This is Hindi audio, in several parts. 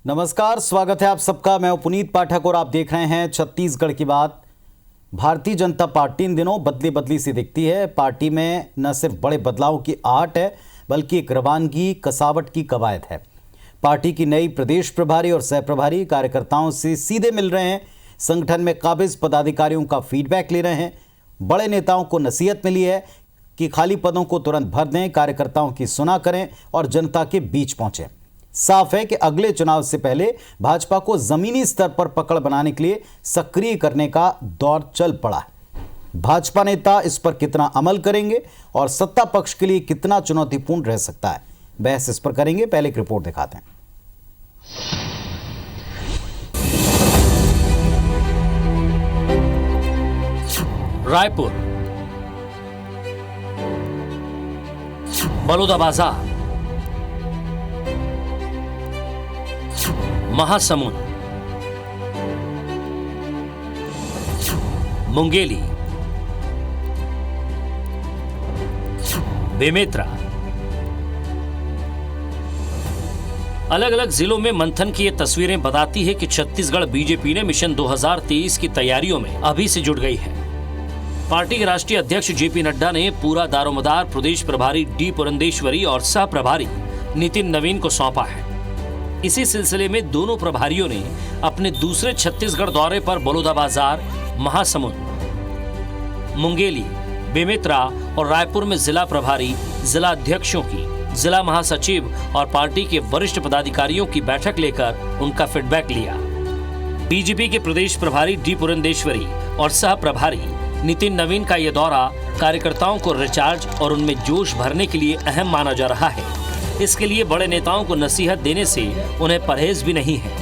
नमस्कार, स्वागत है आप सबका। मैं हूं पुनीत पाठक और आप देख रहे हैं छत्तीसगढ़ की बात। भारतीय जनता पार्टी इन दिनों बदली बदली सी दिखती है। पार्टी में न सिर्फ बड़े बदलाव की आहट है बल्कि एक रवानगी कसावट की कवायद है। पार्टी की नई प्रदेश प्रभारी और सह प्रभारी कार्यकर्ताओं से सीधे मिल रहे हैं, संगठन में काबिज पदाधिकारियों का फीडबैक ले रहे हैं। बड़े नेताओं को नसीहत मिली है कि खाली पदों को तुरंत भर दें, कार्यकर्ताओं की सुना करें और जनता के बीच पहुंचें। साफ है कि अगले चुनाव से पहले भाजपा को जमीनी स्तर पर पकड़ बनाने के लिए सक्रिय करने का दौर चल पड़ा है। भाजपा नेता इस पर कितना अमल करेंगे और सत्ता पक्ष के लिए कितना चुनौतीपूर्ण रह सकता है, बहस इस पर करेंगे। पहले एक रिपोर्ट दिखाते हैं। रायपुर, बलौदाबाजार, महासमुंद, मुंगेली, बेमेतरा, अलग अलग जिलों में मंथन की ये तस्वीरें बताती है कि छत्तीसगढ़ बीजेपी ने मिशन 2023 की तैयारियों में अभी से जुट गई है। पार्टी के राष्ट्रीय अध्यक्ष जेपी नड्डा ने पूरा दारोमदार प्रदेश प्रभारी डी पुरंदेश्वरी और सह प्रभारी नितिन नवीन को सौंपा है। इसी सिलसिले में दोनों प्रभारियों ने अपने दूसरे छत्तीसगढ़ दौरे पर बलौदाबाजार, महासमुंद, मुंगेली, बेमेतरा और रायपुर में जिला प्रभारी, जिला अध्यक्षों की, जिला महासचिव और पार्टी के वरिष्ठ पदाधिकारियों की बैठक लेकर उनका फीडबैक लिया। बीजेपी के प्रदेश प्रभारी डी पुरंदेश्वरी और सह प्रभारी नितिन नवीन का यह दौरा कार्यकर्ताओं को रिचार्ज और उनमें जोश भरने के लिए अहम माना जा रहा है। इसके लिए बड़े नेताओं को नसीहत देने से उन्हें परहेज भी नहीं है।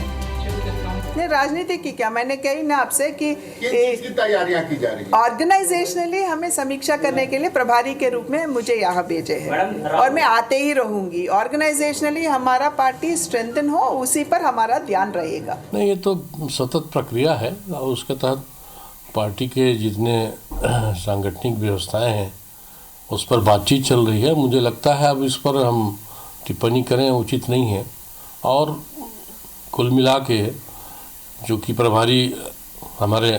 राजनीति की क्या, मैंने कही ना आपसे कि की तैयारियां की जा रही हैं। ऑर्गेनाइजेशनली हमें समीक्षा करने के लिए प्रभारी के रूप में मुझे यहाँ भेजे हैं और मैं आते ही रहूंगी। ऑर्गेनाइजेशनली हमारा पार्टी स्ट्रेंथन हो, उसी पर हमारा ध्यान रहेगा। नहीं, ये तो सतत प्रक्रिया है और उसके तहत पार्टी के जितने सांगठनिक व्यवस्थाएं हैं उस पर बातचीत चल रही है। मुझे लगता है अब इस पर हम टिप्पणी करें उचित नहीं है। और कुल मिला के जो कि प्रभारी हमारे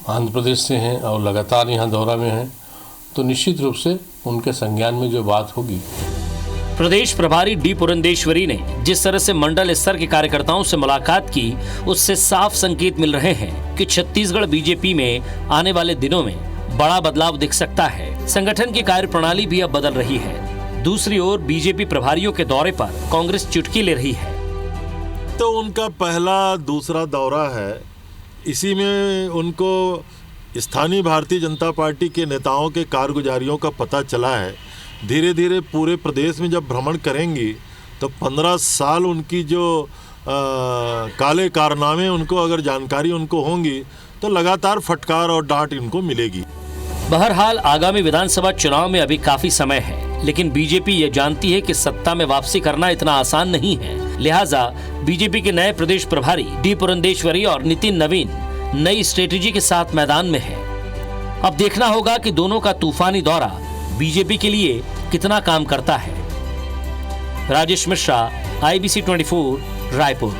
आंध्र प्रदेश से हैं और लगातार यहाँ दौरा में हैं, तो निश्चित रूप से उनके संज्ञान में जो बात होगी। प्रदेश प्रभारी डी पुरंदेश्वरी ने जिस तरह से मंडल स्तर के कार्यकर्ताओं से मुलाकात की, उससे साफ संकेत मिल रहे हैं कि छत्तीसगढ़ बीजेपी में आने वाले दिनों में बड़ा बदलाव दिख सकता है। संगठन की कार्यप्रणाली भी अब बदल रही है। दूसरी ओर बीजेपी प्रभारियों के दौरे पर कांग्रेस चुटकी ले रही है। तो उनका पहला दूसरा दौरा है, इसी में उनको स्थानीय भारतीय जनता पार्टी के नेताओं के कारगुजारियों का पता चला है। धीरे धीरे पूरे प्रदेश में जब भ्रमण करेंगी तो 15 साल उनकी जो काले कारनामे उनको अगर जानकारी उनको होंगी तो लगातार फटकार और डांट इनको मिलेगी। बहरहाल आगामी विधानसभा चुनाव में अभी काफी समय है, लेकिन बीजेपी ये जानती है कि सत्ता में वापसी करना इतना आसान नहीं है। लिहाजा बीजेपी के नए प्रदेश प्रभारी डी पुरंदेश्वरी और नितिन नवीन नई स्ट्रेटेजी के साथ मैदान में है। अब देखना होगा कि दोनों का तूफानी दौरा बीजेपी के लिए कितना काम करता है। राजेश मिश्रा, IBC 24, रायपुर।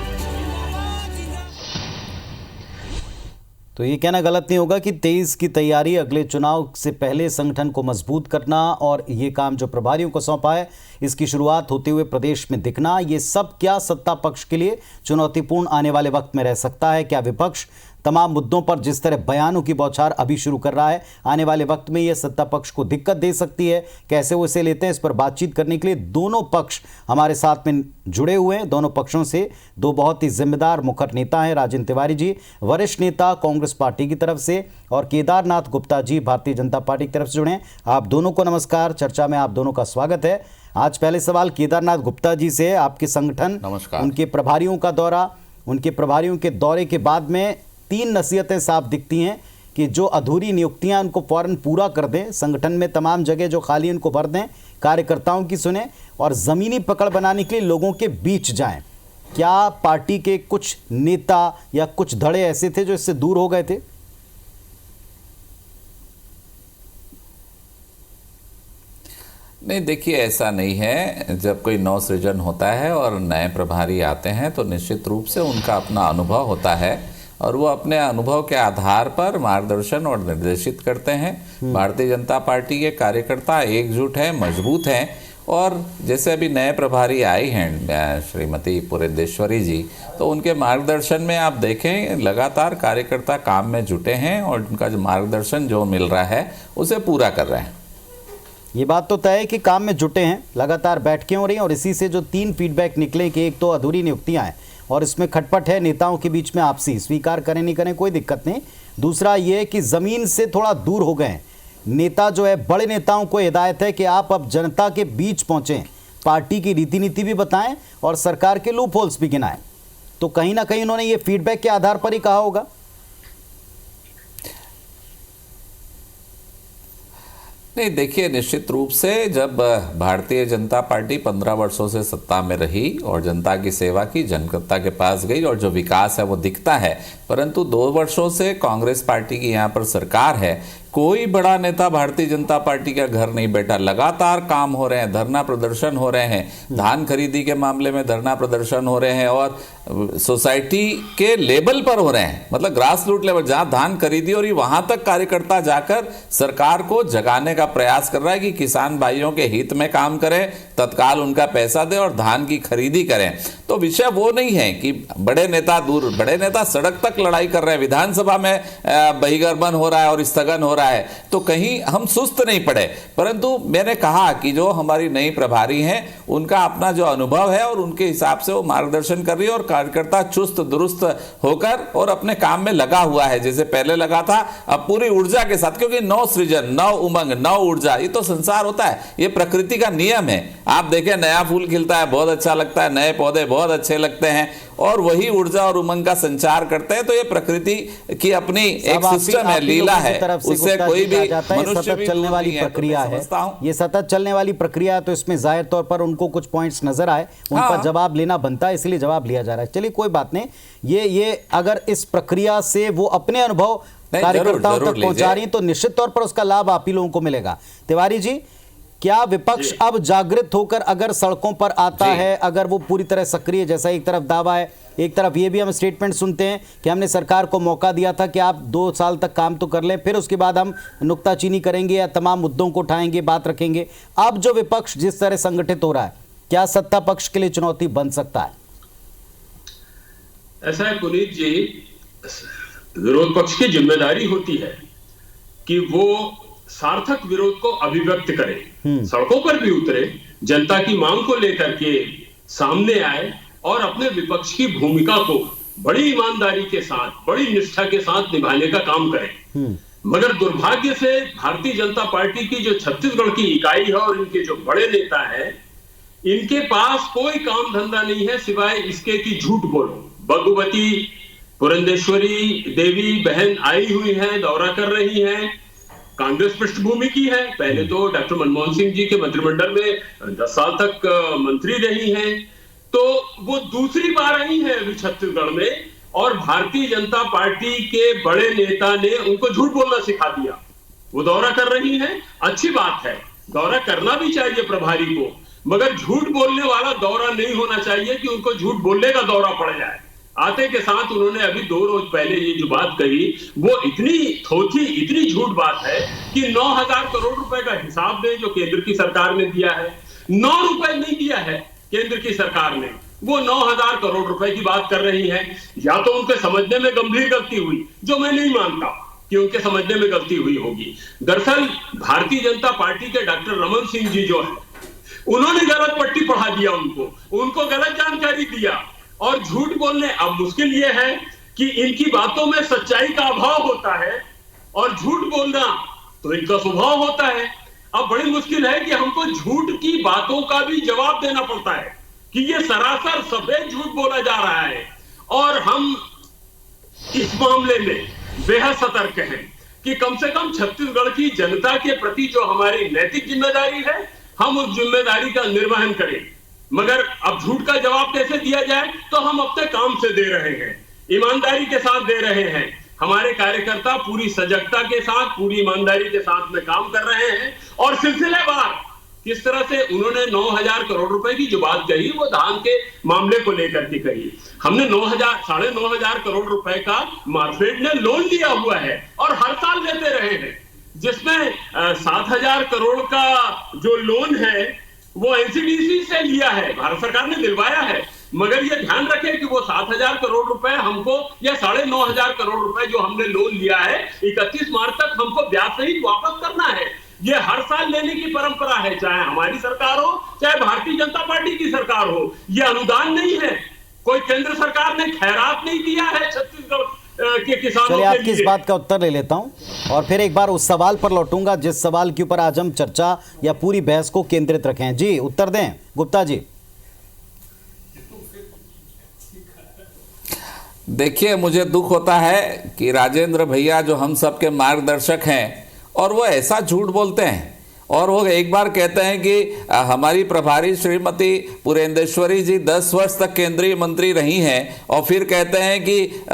तो ये कहना गलत नहीं होगा कि 23 की तैयारी अगले चुनाव से पहले संगठन को मजबूत करना और ये काम जो प्रभारियों को सौंपा है इसकी शुरुआत होते हुए प्रदेश में दिखना, ये सब क्या सत्ता पक्ष के लिए चुनौतीपूर्ण आने वाले वक्त में रह सकता है? क्या विपक्ष तमाम मुद्दों पर जिस तरह बयानों की बौछार अभी शुरू कर रहा है, आने वाले वक्त में यह सत्ता पक्ष को दिक्कत दे सकती है? कैसे वो इसे लेते हैं, इस पर बातचीत करने के लिए दोनों पक्ष हमारे साथ में जुड़े हुए हैं। दोनों पक्षों से दो बहुत ही जिम्मेदार मुखर नेता हैं। राजेंद्र तिवारी जी, वरिष्ठ नेता कांग्रेस पार्टी की तरफ से, और केदारनाथ गुप्ता जी, भारतीय जनता पार्टी की तरफ से जुड़े हैं। आप दोनों को नमस्कार। चर्चा में आप दोनों का स्वागत है। आज पहले सवाल केदारनाथ गुप्ता जी से। आपके संगठन, उनके प्रभारियों का दौरा, उनके प्रभारियों के दौरे के बाद में 3 नसीहतें साफ दिखती हैं कि जो अधूरी नियुक्तियां उनको फौरन पूरा कर दें, संगठन में तमाम जगह जो खाली उनको भर दें, कार्यकर्ताओं की सुने और ज़मीनी पकड़ बनाने के लिए लोगों के बीच जाएं। क्या पार्टी के कुछ नेता या कुछ धड़े ऐसे थे जो इससे दूर हो गए थे? नहीं, देखिए ऐसा नहीं है। जब कोई नव सृजन होता है और नए प्रभारी आते हैं तो निश्चित रूप से उनका अपना अनुभव होता है और वो अपने अनुभव के आधार पर मार्गदर्शन और निर्देशित करते हैं। भारतीय जनता पार्टी के कार्यकर्ता एकजुट हैं, मजबूत हैं और जैसे अभी नए प्रभारी आई हैं श्रीमती पुरेंदेश्वरी जी, तो उनके मार्गदर्शन में आप देखें लगातार कार्यकर्ता काम में जुटे हैं और उनका जो मार्गदर्शन जो मिल रहा है उसे पूरा कर रहे हैं। ये बात तो तय है कि काम में जुटे हैं, लगातार बैठकें हो रही हैं और इसी से जो 3 फीडबैक निकले कि एक तो अधूरी नियुक्तियां हैं और इसमें खटपट है नेताओं के बीच में आपसी, स्वीकार करें नहीं करें कोई दिक्कत नहीं। दूसरा ये कि ज़मीन से थोड़ा दूर हो गए हैं नेता, जो है बड़े नेताओं को हिदायत है कि आप अब जनता के बीच पहुँचें, पार्टी की रीति नीति भी बताएं और सरकार के लूप होल्स भी गिनाएं। तो कहीं ना कहीं उन्होंने ये फीडबैक के आधार पर ही कहा होगा। नहीं, देखिए निश्चित रूप से जब भारतीय जनता पार्टी 15 वर्षों से सत्ता में रही और जनता की सेवा की, जनता के पास गई और जो विकास है वो दिखता है, परंतु 2 वर्षों से कांग्रेस पार्टी की यहाँ पर सरकार है, कोई बड़ा नेता भारतीय जनता पार्टी का घर नहीं बैठा। लगातार काम हो रहे हैं, धरना प्रदर्शन हो रहे हैं, धान खरीदी के मामले में धरना प्रदर्शन हो रहे हैं और सोसाइटी के लेवल पर हो रहे हैं, मतलब ग्रास रूट लेवल, जहां धान खरीदी और वहां तक कार्यकर्ता जाकर सरकार को जगाने का प्रयास कर रहा है कि किसान भाइयों के हित में काम करें, तत्काल उनका पैसा दें और धान की खरीदी करें। तो विषय वो नहीं है कि बड़े नेता दूर, बड़े नेता सड़क तक लड़ाई कर रहे हैं, विधानसभा में बहिर्गमन हो रहा है और स्थगन हो रहा है, तो कहीं हम सुस्त नहीं पड़े। परंतु मैंने कहा कि जो हमारी नई प्रभारी हैं उनका अपना जो अनुभव है और उनके हिसाब से वो मार्गदर्शन कर रही है और कार्यकर्ता चुस्त दुरुस्त होकर और अपने काम में लगा हुआ है, जैसे पहले लगा था, अब पूरी ऊर्जा के साथ, क्योंकि नव सृजन, नव उमंग, नव ऊर्जा, ये तो संसार होता है, ये प्रकृति का नियम है। आप देखें नया फूल खिलता है, बहुत अच्छा लगता है, नए पौधे बहुत अच्छे लगते हैं और वही ऊर्जा और उमंग का संचार करते हैं। तो ये प्रकृति की अपनी एक सिस्टम है, लीला है, उससे कोई भी मनुष्य भी चलने वाली प्रक्रिया है, ये सतत चलने वाली प्रक्रिया है। तो इसमें जाहिर तौर पर उनको कुछ पॉइंट्स नजर आए, उन पर जवाब लेना बनता है, इसलिए जवाब लिया जा रहा है। चलिए कोई बात नहीं, ये अगर इस प्रक्रिया से वो अपने अनुभव कार्यकर्ताओं तक पहुंचा रही तो निश्चित तौर पर उसका लाभ आप ही लोगों को मिलेगा। तिवारी जी, क्या विपक्ष अब जागृत होकर अगर सड़कों पर आता है, अगर वो पूरी तरह सक्रिय, जैसा एक तरफ दावा है, एक तरफ ये भी हम स्टेटमेंट सुनते हैं कि हमने सरकार को मौका दिया था कि आप 2 साल तक काम तो कर लें, फिर उसके बाद हम नुक्ताचीनी करेंगे या तमाम मुद्दों को उठाएंगे, बात रखेंगे। अब जो विपक्ष जिस तरह संगठित हो रहा है, क्या सत्ता पक्ष के लिए चुनौती बन सकता है? ऐसा है पुनीत जी, विरोध पक्ष की जिम्मेदारी होती है कि वो सार्थक विरोध को अभिव्यक्त करे, सड़कों पर भी उतरे, जनता की मांग को लेकर के सामने आए और अपने विपक्ष की भूमिका को बड़ी ईमानदारी के साथ, बड़ी निष्ठा के साथ निभाने का काम करें। मगर दुर्भाग्य से भारतीय जनता पार्टी की जो छत्तीसगढ़ की इकाई है और इनके जो बड़े नेता है, इनके पास कोई काम धंधा नहीं है सिवाय इसके कि झूठ बोलो। भगवती पुरंदेश्वरी देवी बहन आई हुई है, दौरा कर रही है, कांग्रेस पृष्ठभूमि की है, पहले तो डॉक्टर मनमोहन सिंह जी के मंत्रिमंडल में 10 साल तक मंत्री रही हैं, तो वो दूसरी बार आई है अभी छत्तीसगढ़ में और भारतीय जनता पार्टी के बड़े नेता ने उनको झूठ बोलना सिखा दिया। वो दौरा कर रही हैं, अच्छी बात है, दौरा करना भी चाहिए प्रभारी को, मगर झूठ बोलने वाला दौरा नहीं होना चाहिए कि उनको झूठ बोलने का दौरा पड़ जाए। आते के साथ उन्होंने अभी 2 रोज पहले ये जो बात कही वो इतनी थोथी, इतनी झूठ बात है कि 9,000 करोड़ रुपए का हिसाब दें जो केंद्र की सरकार ने दिया है। 9 रुपए नहीं दिया है केंद्र की सरकार ने, वो 9,000 करोड़ रुपए की बात कर रही है। या तो उनके समझने में गंभीर गलती हुई, जो मैं नहीं मानता कि उनके समझने में गलती हुई होगी। दरअसल भारतीय जनता पार्टी के डॉक्टर रमन सिंह जी जो है, उन्होंने गलत पट्टी पढ़ा दिया, उनको गलत जानकारी दिया और झूठ बोलने। अब मुश्किल यह है कि इनकी बातों में सच्चाई का अभाव होता है और झूठ बोलना तो इनका स्वभाव होता है। अब बड़ी मुश्किल है कि हमको झूठ की बातों का भी जवाब देना पड़ता है कि ये सरासर सफेद झूठ बोला जा रहा है और हम इस मामले में बेहद सतर्क हैं कि कम से कम छत्तीसगढ़ की जनता के प्रति जो हमारी नैतिक जिम्मेदारी है, हम उस जिम्मेदारी का निर्वहन करें। मगर अब झूठ का जवाब कैसे दिया जाए, तो हम अपने काम से दे रहे हैं, ईमानदारी के साथ दे रहे हैं। हमारे कार्यकर्ता पूरी सजगता के साथ, पूरी ईमानदारी के साथ में काम कर रहे हैं और सिलसिलेवार किस तरह से उन्होंने 9,000 करोड़ रुपए की जो बात कही वो धान के मामले को लेकर के कही। हमने 9,500 करोड़ रुपए का मार्केट ने लोन लिया हुआ है और हर साल लेते रहे हैं, जिसमें 7,000 करोड़ का जो लोन है वो एनसीडीसी से लिया है, भारत सरकार ने दिलवाया है। मगर ये ध्यान रखें कि वो 7,000 करोड़ रुपए हमको या 9,500 करोड़ रुपए जो हमने लोन लिया है 31 मार्च तक हमको ब्याज सहित वापस करना है। ये हर साल लेने की परंपरा है, चाहे हमारी सरकार हो चाहे भारतीय जनता पार्टी की सरकार हो। ये अनुदान नहीं है, कोई केंद्र सरकार ने खैरात नहीं दिया है छत्तीसगढ़ के किसानों के लिए। आपकी इस बात का उत्तर ले लेता हूं और फिर एक बार उस सवाल पर लौटूंगा जिस सवाल के ऊपर आज हम चर्चा या पूरी बहस को केंद्रित रखें। जी उत्तर दें गुप्ता जी। देखिए, मुझे दुख होता है कि राजेंद्र भैया जो हम सबके मार्गदर्शक हैं और वो ऐसा झूठ बोलते हैं और वो एक बार कहते हैं कि हमारी प्रभारी श्रीमती पुरेंदेश्वरी जी 10 वर्ष तक केंद्रीय मंत्री रही हैं और फिर कहते हैं कि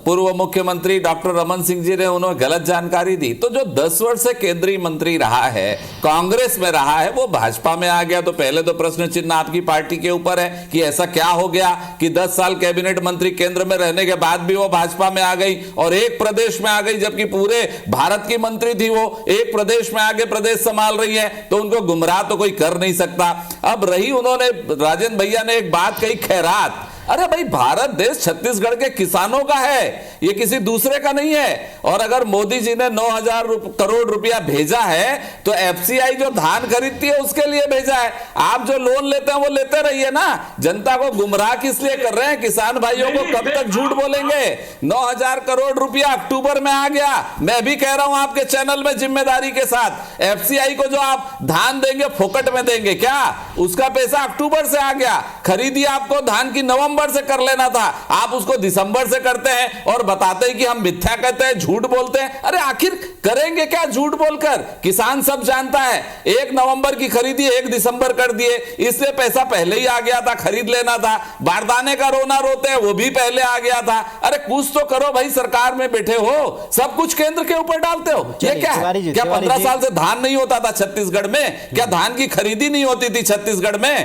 पूर्व मुख्यमंत्री डॉक्टर रमन सिंह जी ने उन्हें गलत जानकारी दी। तो जो 10 वर्ष से केंद्रीय मंत्री रहा है, कांग्रेस में रहा है, वो भाजपा में आ गया तो पहले तो प्रश्न चिन्ह आपकी पार्टी के ऊपर है कि ऐसा क्या हो गया कि 10 साल कैबिनेट मंत्री केंद्र में रहने के बाद भी वो भाजपा में आ गई और एक प्रदेश में आ गई, जबकि पूरे भारत की मंत्री थी वो, एक प्रदेश में आगे प्रदेश संभाल रही है, तो उनको गुमराह तो कोई कर नहीं सकता। अब रही उन्होंने, राजेंद्र भैया ने एक बात कही, खैरात। अरे भाई, भारत देश छत्तीसगढ़ के किसानों का है, ये किसी दूसरे का नहीं है। और अगर मोदी जी ने 9,000 करोड़ रुपया भेजा है तो एफसीआई जो धान खरीदती है उसके लिए भेजा है। आप जो लोन लेते हैं वो लेते रहिए ना। जनता को गुमराह किस लिए कर रहे हैं? किसान भाइयों को कब तक झूठ बोलेंगे? 9,000 करोड़ रुपया अक्टूबर में आ गया। मैं भी कह रहा हूं आपके चैनल में जिम्मेदारी के साथ, एफसीआई को जो आप धान देंगे फोकट में देंगे क्या? उसका पैसा अक्टूबर से आ गया। खरीदी आपको धान की नवंबर से कर लेना था, आप उसको दिसंबर से करते हैं और बताते हैं कि हम मिथ्या कहते हैं, झूठ बोलते हैं। अरे आखिर करेंगे क्या झूठ बोलकर? किसान सब जानता है, 1 नवंबर की खरीदी 1 दिसंबर कर दिए, इसलिए पैसा पहले ही आ गया था, खरीद लेना था। बारदाने का रोना रोते हैं, वो भी पहले आ गया था। अरे कुछ तो करो भाई, सरकार में बैठे हो, सब कुछ केंद्र के ऊपर डालते हो। ये क्या है? क्या 15 साल से धान नहीं होता था छत्तीसगढ़ में? क्या धान की खरीदी नहीं होती थी छत्तीसगढ़ में?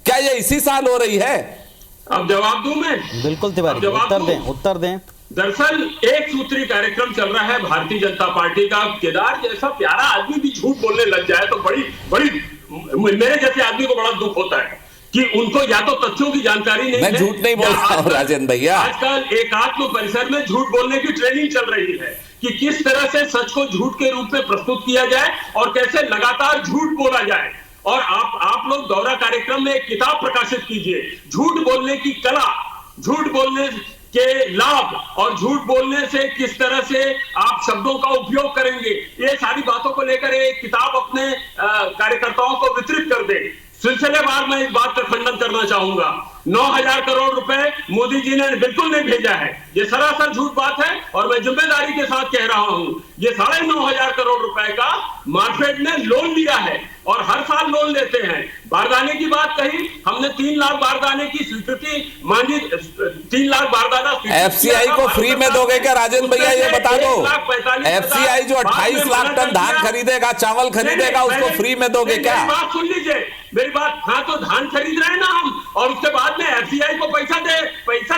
क्या ये इसी साल हो रही है? अब जवाब दूं मैं? बिल्कुल तिवारी, उत्तर दें। दरअसल एक सूत्री कार्यक्रम चल रहा है भारतीय जनता पार्टी का। केदार जैसा प्यारा आदमी भी झूठ बोलने लग जाए तो बड़ी मेरे जैसे आदमी को बड़ा दुख होता है कि उनको या तो तथ्यों की जानकारी नहीं है। मैं झूठ नहीं बोल रहा हूं राजेंद्र भैया। आजकल एकात्म परिसर में झूठ बोलने की ट्रेनिंग चल रही है कि किस तरह से सच को झूठ के रूप में प्रस्तुत किया जाए और कैसे लगातार झूठ बोला जाए। और आप लोग दौरा कार्यक्रम में एक किताब प्रकाशित कीजिए, झूठ बोलने की कला, झूठ बोलने के लाभ और झूठ बोलने से किस तरह से आप शब्दों का उपयोग करेंगे, ये सारी बातों को लेकर एक किताब अपने कार्यकर्ताओं को वितरित कर दे। सिलसिलेवार मैं इस बात का खंडन करना चाहूंगा। 9,000 करोड़ रुपए मोदी जी ने बिल्कुल नहीं भेजा है, ये सरासर झूठ बात है और मैं जिम्मेदारी के साथ कह रहा हूं। ये 9,500 करोड़ रुपए का मार्केट ने लोन लिया है और हर साल लोन लेते हैं। बारदाने की बात कही, हमने 3 लाख बारदाने की स्वीकृति मांगी, 3 लाख बारदाना एफसीआई को फ्री में दोगे क्या राजेंद्र भैया? ये बता दो, एफसीआई जो 28 लाख टन धान खरीदेगा, चावल खरीदेगा, उसको फ्री में दोगे क्या? बात सुन लीजिए मेरी बात। हाँ, तो धान खरीद रहे हैं ना हम, और उसके बाद में एफसीआई को पैसा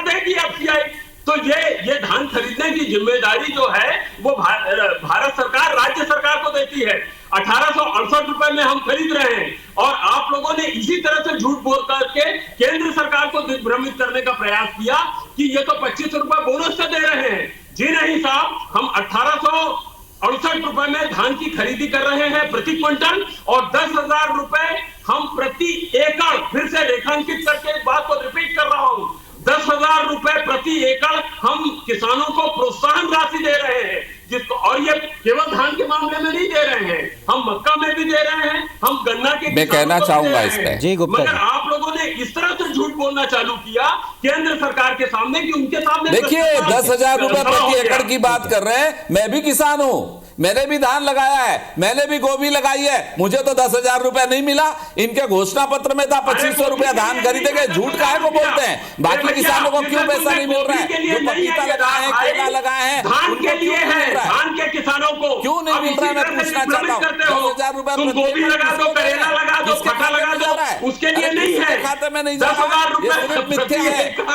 देगी एफसीआई। तो ये धान खरीदने की जिम्मेदारी जो है वो भारत सरकार राज्य सरकार को देती है। 1868 रुपए में हम खरीद रहे हैं और आप लोगों ने इसी तरह से झूठ बोल करके केंद्र सरकार को दिग्भ्रमित करने का प्रयास किया कि ये तो 25 रुपए बोनस से दे रहे हैं। जी नहीं साहब, हम 1868 रुपए में धान की खरीदी कर रहे हैं प्रति क्विंटल और 10,000 रुपए हम प्रति एकड़, फिर से रेखांकित करके इस बात को रिपीट कर रहा हूं, 10,000 रुपए प्रति एकड़ हम किसानों को प्रोत्साहन राशि दे रहे हैं, जिसको, और ये केवल धान के मामले में नहीं दे रहे हैं, हम मक्का में भी दे रहे हैं, हम गन्ना के मैं कहना चाहूंगा इसमें जी गुप्ता, मगर आप लोगों ने इस तरह से झूठ बोलना चालू किया केंद्र सरकार के सामने कि उनके सामने देखिए 10,000 रुपए प्रति एकड़ की बात कर रहे हैं। मैं भी किसान हूं, मैंने भी धान लगाया है, मैंने भी गोभी लगाई है, मुझे तो 10,000 रुपए नहीं मिला। इनके घोषणा पत्र में था 2500 रुपया धान खरीदेंगे। झूठ काहे को बोलते हैं? बाकी किसानों को क्यों पैसा नहीं मिल रहा है? जो पपीता लगाए हैं, केला लगाए हैं, धान के लिए है, धान के किसानों को क्यों नहीं मिल रहा है? मैं पूछना चाहता हूँ। 10,000 रुपए गोभी लगा दो, करेला लगा दो, फटा लगा दो, उसके लिए नहीं है, खाते में नहीं जा रहा है।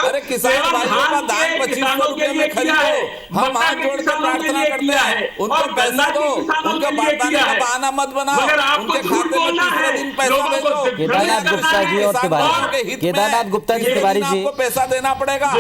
अरे किसान भाइयों का धान 2500 रुपए में खरीदो, हम हाथ जोड़ कर प्रार्थना करते हैं, उनको पैसा दो, उनका बहाना मत बनाओ, उनके खाते में तीसरे दिन पैसा भेजो। केदारनाथ गुप्ता जी और तिवारी, केदारनाथ गुप्ता जी, तिवारी जी, आपको पैसा देना पड़ेगा।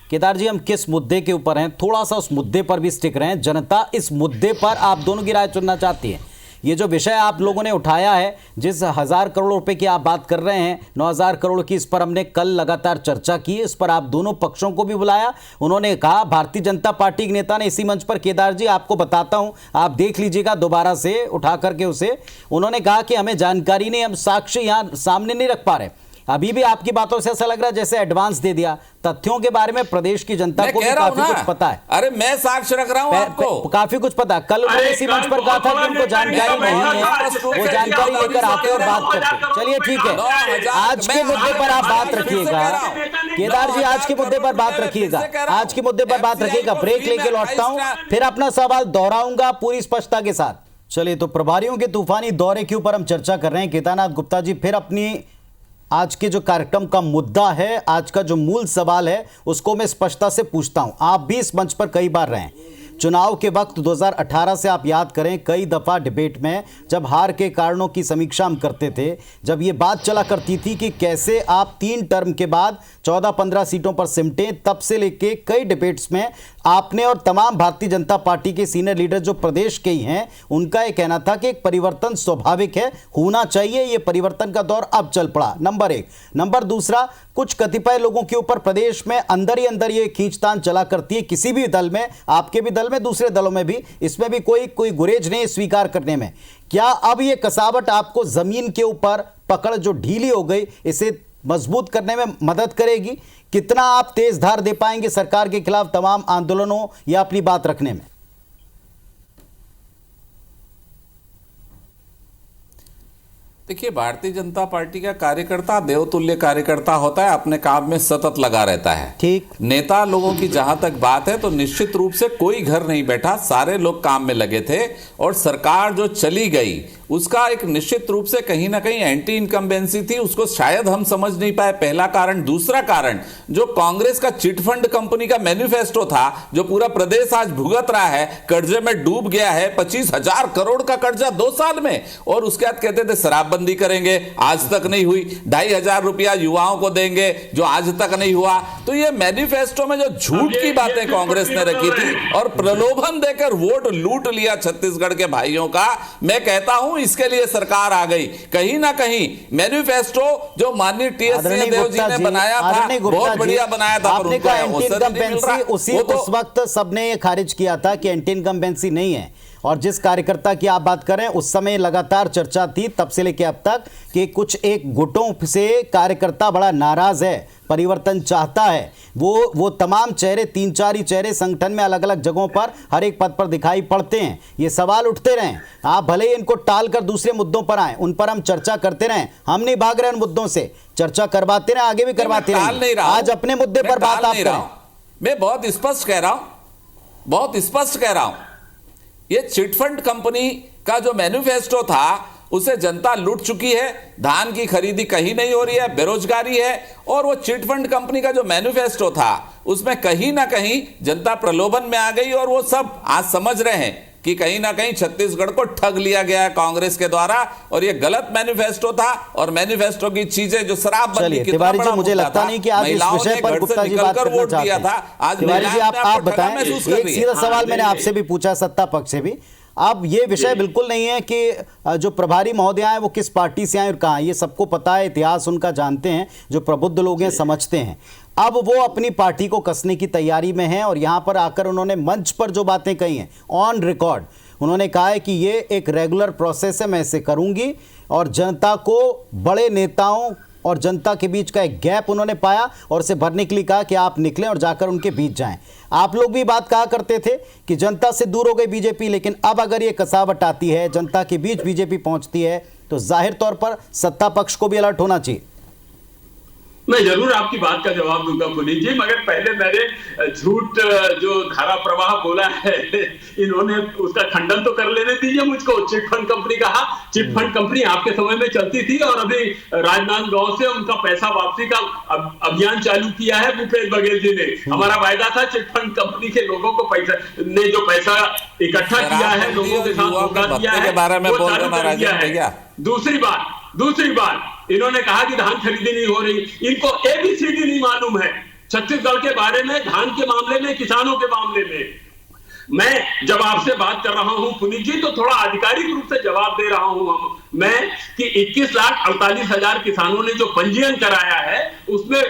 केदार जी, हम किस मुद्दे के ऊपर हैं, थोड़ा सा उस मुद्दे पर भी स्टिक रहे हैं। जनता इस मुद्दे पर आप दोनों की राय चुनना चाहती है। ये जो विषय आप लोगों ने उठाया है, जिस 1000 करोड़ रुपए की आप बात कर रहे हैं, 9000 करोड़ की, इस पर हमने कल लगातार चर्चा की। इस पर आप दोनों पक्षों को भी बुलाया। उन्होंने कहा, भारतीय जनता पार्टी के नेता ने इसी मंच पर, केदार जी आपको बताता हूं, आप देख लीजिएगा दोबारा से उठा करके उसे, उन्होंने कहा कि हमें जानकारी नहीं, हम साक्ष्य यहां सामने नहीं रख पा रहे। अभी भी आपकी बातों से ऐसा लग रहा है जैसे एडवांस दे दिया। तथ्यों के बारे में प्रदेश की जनता को भी काफी कुछ पता है। अरे मैं साक्ष्य रख रहा हूं आपको, काफी कुछ पता है। कल उन्होंने इसी मंच पर कहा था कि उनको जानकारी नहीं है, वो जानकारी लेकर आते और बात करते। चलिए ठीक है, आज के मुद्दे पर आप बात रखिएगा केदार जी, आज के मुद्दे पर बात रखिएगा, आज के मुद्दे पर बात रखिएगा। ब्रेक लेके लौटता हूं, फिर अपना सवाल दोहराऊंगा पूरी स्पष्टता के साथ। चलिए, तो प्रभारियों के तूफानी दौरे के ऊपर हम चर्चा कर रहे हैं। केदारनाथ गुप्ता जी, फिर अपनी आज के जो कार्यक्रम का मुद्दा है, आज का जो मूल सवाल है, उसको मैं स्पष्टता से पूछता हूं। आप भी इस मंच पर कई बार रहे हैं। चुनाव के वक्त 2018 से आप याद करें, कई दफ़ा डिबेट में जब हार के कारणों की समीक्षा हम करते थे, जब ये बात चला करती थी कि कैसे आप 3 टर्म के बाद 14-15 सीटों पर सिमटे, तब से लेके कई डिबेट्स में आपने और तमाम भारतीय जनता पार्टी के सीनियर लीडर जो प्रदेश के ही हैं, उनका यह कहना था कि एक परिवर्तन स्वाभाविक है, होना चाहिए, ये परिवर्तन का दौर अब चल पड़ा। नंबर 1। नंबर दूसरा, कुछ कतिपय लोगों के ऊपर प्रदेश में अंदर ही अंदर ये खींचतान चला करती है, किसी भी दल में, आपके भी दल में, दूसरे दलों में भी, इसमें भी कोई गुरेज नहीं स्वीकार करने में। क्या अब ये कसावट आपको जमीन के ऊपर पकड़ जो ढीली हो गई, इसे मजबूत करने में मदद करेगी? कितना आप तेज धार दे पाएंगे सरकार के खिलाफ तमाम आंदोलनों या अपनी बात रखने में? देखिए, भारतीय जनता पार्टी का कार्यकर्ता देवतुल्य कार्यकर्ता होता है, अपने काम में सतत लगा रहता है। ठीक। नेता लोगों की जहां तक बात है, तो निश्चित रूप से कोई घर नहीं बैठा, सारे लोग काम में लगे थे। और सरकार जो चली गई, उसका एक निश्चित रूप से कहीं ना कहीं एंटी इनकम्बेंसी थी, उसको शायद हम समझ नहीं पाए, पहला कारण। दूसरा कारण, जो कांग्रेस का चिटफंड कंपनी का मैनिफेस्टो था, जो पूरा प्रदेश आज भुगत रहा है, कर्जे में डूब गया है, 25,000 करोड़ का कर्जा 2 साल में, और उसके बाद कहते थे शराबबंदी करेंगे, आज तक नहीं हुई। 2,500 रुपया युवाओं को देंगे, जो आज तक नहीं हुआ। तो ये मैनिफेस्टो में जो झूठ की बातें कांग्रेस ने रखी थी और प्रलोभन देकर वोट लूट लिया छत्तीसगढ़ के भाइयों का, मैं कहता हूं इसके लिए सरकार आ गई। कहीं ना कहीं मैनिफेस्टो जो माननीय टीएस सिंहदेव जी ने बनाया था, बहुत बढ़िया बनाया था, आपने कहा एंटी इनकम्बेंसी, उस वक्त सबने ये खारिज किया था कि एंटी इनकम्बेंसी नहीं है। और जिस कार्यकर्ता की आप बात करें, उस समय लगातार चर्चा थी तब से लेकर अब तक कि कुछ एक गुटों से कार्यकर्ता बड़ा नाराज है, परिवर्तन चाहता है। वो तमाम चेहरे, 3-4 ही चेहरे संगठन में अलग अलग जगहों पर हर एक पद पर दिखाई पड़ते हैं। ये सवाल उठते रहें, आप भले ही इनको टालकर दूसरे मुद्दों पर आए, उन पर हम चर्चा करते रहें। हम नहीं भाग रहे उन मुद्दों से, चर्चा करवाते रहे, आगे भी करवाते रहे। आज अपने मुद्दे पर बात आप करें। मैं बहुत स्पष्ट कह रहा हूं, बहुत स्पष्ट कह रहा हूं, ये चिटफंड कंपनी का जो मैनिफेस्टो था, उसे जनता लूट चुकी है। धान की खरीदी कहीं नहीं हो रही है, बेरोजगारी है। और वो चिटफंड कंपनी का जो मैनिफेस्टो था, उसमें कहीं ना कहीं जनता प्रलोभन में आ गई। और वो सब आज समझ रहे हैं कि कहीं ना कहीं छत्तीसगढ़ को ठग लिया गया है कांग्रेस के द्वारा, और ये गलत मैनिफेस्टो था। और मैनिफेस्टो की चीजें जो शराबबंदी, तिवारी जी, मुझे लगता नहीं कि आज इस विषय पर गुप्ता जी बात करना चाहते हैं। आज तिवारी जी, आप बताएं, एक सीधा सवाल मैंने आपसे भी पूछा, सत्ता पक्ष से भी। अब ये विषय बिल्कुल नहीं है कि जो प्रभारी महोदय हैं वो किस पार्टी से आए और कहाँ, ये सबको पता है, इतिहास उनका जानते हैं, जो प्रबुद्ध लोग हैं समझते हैं। अब वो अपनी पार्टी को कसने की तैयारी में हैं, और यहाँ पर आकर उन्होंने मंच पर जो बातें कही हैं ऑन रिकॉर्ड, उन्होंने कहा है कि ये एक रेगुलर प्रोसेस है, मैं इसे करूंगी, और जनता को, बड़े नेताओं और जनता के बीच का एक गैप उन्होंने पाया और उसे भरने के लिए कहा कि आप निकलें और जाकर उनके बीच जाएं। आप लोग भी बात कहा करते थे कि जनता से दूर हो गई बीजेपी, लेकिन अब अगर ये कसावट आती है, जनता के बीच बीजेपी पहुंचती है, तो जाहिर तौर पर सत्ता पक्ष को भी अलर्ट होना चाहिए। मैं जरूर आपकी बात का जवाब दूंगा पुनीत जी, मगर पहले मैंने झूठ जो धारा प्रवाह बोला है इन्होंने उसका खंडन तो कर लेने दीजिए मुझको। चिट फंड कंपनी कहा, चिट फंड कंपनी आपके समय में चलती थी और अभी राजनांदगांव से उनका पैसा वापसी का अभियान चालू किया है भूपेश बघेल जी ने। हमारा वायदा था चिट फंड कंपनी के लोगों को पैसा ने जो पैसा इकट्ठा किया है, लोगों के साथ धोखा किया है, वो चालू कर दिया है। दूसरी बात इन्होंने कहा कि धान खरीदी नहीं हो रही। इनको एबीसीडी नहीं मालूम है छत्तीसगढ़ के बारे में, धान के मामले में, किसानों के मामले में। मैं जब आपसे बात कर रहा हूं पुनीत जी, तो थोड़ा आधिकारिक रूप से जवाब दे रहा हूं मैं कि 21,48,000 किसानों ने जो पंजीयन कराया है, उसमें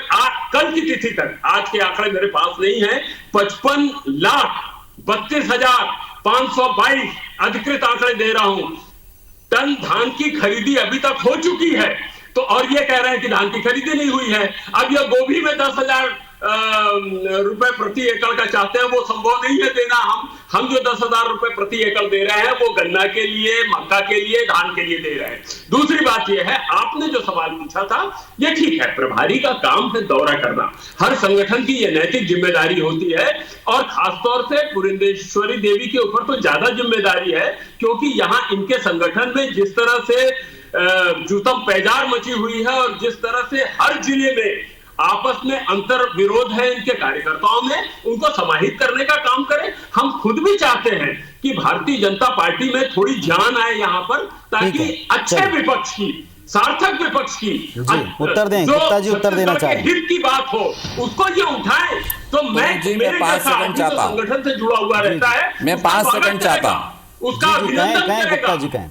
कल की तिथि तक, आज के आंकड़े मेरे पास नहीं है, 55,32,522 अधिकृत आंकड़े दे रहा हूं, टन धान की खरीदी अभी तक हो चुकी है। तो और ये कह रहे हैं कि धान की खरीदी नहीं हुई है। अब ये गोभी में 10,000 रुपए प्रति एकड़ का चाहते हैं, वो संभव नहीं है देना। हम जो 10,000 रुपए प्रति एकड़ दे रहे हैं वो गन्ना के लिए, मक्का के लिए, धान के लिए दे रहे हैं। दूसरी बात ये है, आपने जो सवाल पूछा था ये ठीक है, प्रभारी का काम है दौरा करना, हर संगठन की ये नैतिक जिम्मेदारी होती है, और खासतौर से पुरंदेश्वरी देवी के ऊपर तो ज्यादा जिम्मेदारी है, क्योंकि यहाँ इनके संगठन में जिस तरह से जूतम पैजार मची हुई है और जिस तरह से हर जिले में आपस में अंतर विरोध है इनके कार्यकर्ताओं में, उनको समाहित करने का काम करें। हम खुद भी चाहते हैं कि भारतीय जनता पार्टी में थोड़ी जान आए यहाँ पर, ताकि अच्छे विपक्ष की, सार्थक विपक्ष की उत्तर दें, गुप्ता जी उत्तर देना चाह रहे हैं, हित की बात हो, उसको ये उठाएं। तो मैं 5 सेकंड चाहता हूं, संगठन से जुड़ा हुआ रहता है, मैं 5 सेकंड चाहता हूं, उसका अभिनंदन करेगा। गुप्ता जी कहें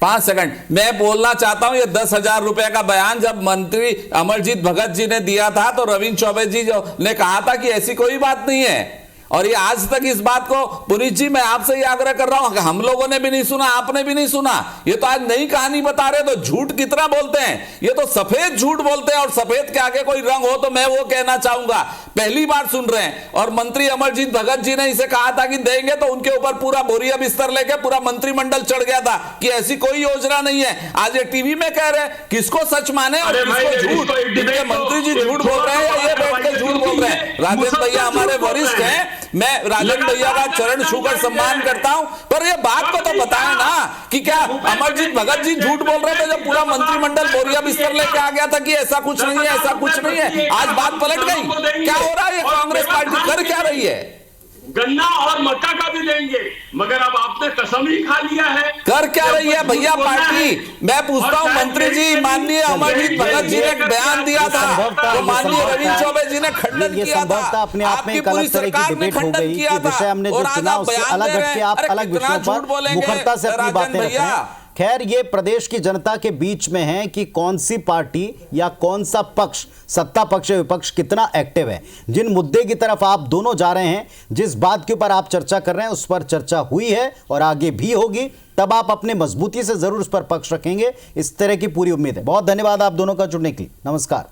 5 सेकंड मैं बोलना चाहता हूं। ये 10,000 रुपए का बयान जब मंत्री अमरजीत भगत जी ने दिया था, तो रविंद्र चौबे जी ने कहा था कि ऐसी कोई बात नहीं है, और ये आज तक इस बात को, पुनीत जी मैं आपसे ये आग्रह कर रहा हूं, हम लोगों ने भी नहीं सुना, आपने भी नहीं सुना, ये तो आज नई कहानी बता रहे। तो झूठ कितना बोलते हैं, ये तो सफेद झूठ बोलते हैं, और सफेद के आगे कोई रंग हो तो मैं वो कहना चाहूंगा, पहली बार सुन रहे हैं। और मंत्री अमरजीत भगत जी ने इसे कहा था कि देंगे, तो उनके ऊपर पूरा बोरिया बिस्तर लेके पूरा मंत्रिमंडल चढ़ गया था कि ऐसी कोई योजना नहीं है। आज ये टीवी में कह रहे हैं, किसको सच माने और किसको झूठ? इनके मंत्री जी झूठ बोल रहे हैं या ये बैठ के झूठ बोल रहे हैं? राजेंद्र भैया हमारे वरिष्ठ हैं, मैं राजेंद्र भैया का चरण छूकर सम्मान करता हूं, पर ये बात को तो बताएं ना कि क्या अमरजीत भगत जी झूठ बोल रहे थे जब पूरा मंत्रिमंडल बोरिया बिस्तर लेके आ गया था कि ऐसा कुछ नहीं है, ऐसा कुछ नहीं है? आज बात पलट गई। क्या हो रहा है? कांग्रेस पार्टी कर क्या रही है? गन्ना और मक्का का भी देंगे, मगर अब आपने कसम ही खा लिया है। कर क्या रही है भैया पार्टी? मैं पूछता हूं, मंत्री जी माननीय अमरजीत भगत जी ने बयान दिया था, तो माननीय रविंद्र चौबे जी ने खंडन किया था, अपने आप में एक अलग तरह की डिबेट हो गई कि विषय हमने जो चुना उससे अलग हटके आप अलग विषयों पर मुखरता से अपनी बातें रखें। खैर, ये प्रदेश की जनता के बीच में है कि कौन सी पार्टी या कौन सा पक्ष, सत्ता पक्ष या विपक्ष, कितना एक्टिव है। जिन मुद्दे की तरफ आप दोनों जा रहे हैं, जिस बात के ऊपर आप चर्चा कर रहे हैं, उस पर चर्चा हुई है और आगे भी होगी, तब आप अपने मजबूती से जरूर उस पर पक्ष रखेंगे, इस तरह की पूरी उम्मीद है। बहुत धन्यवाद आप दोनों का जुड़ने के लिए। नमस्कार।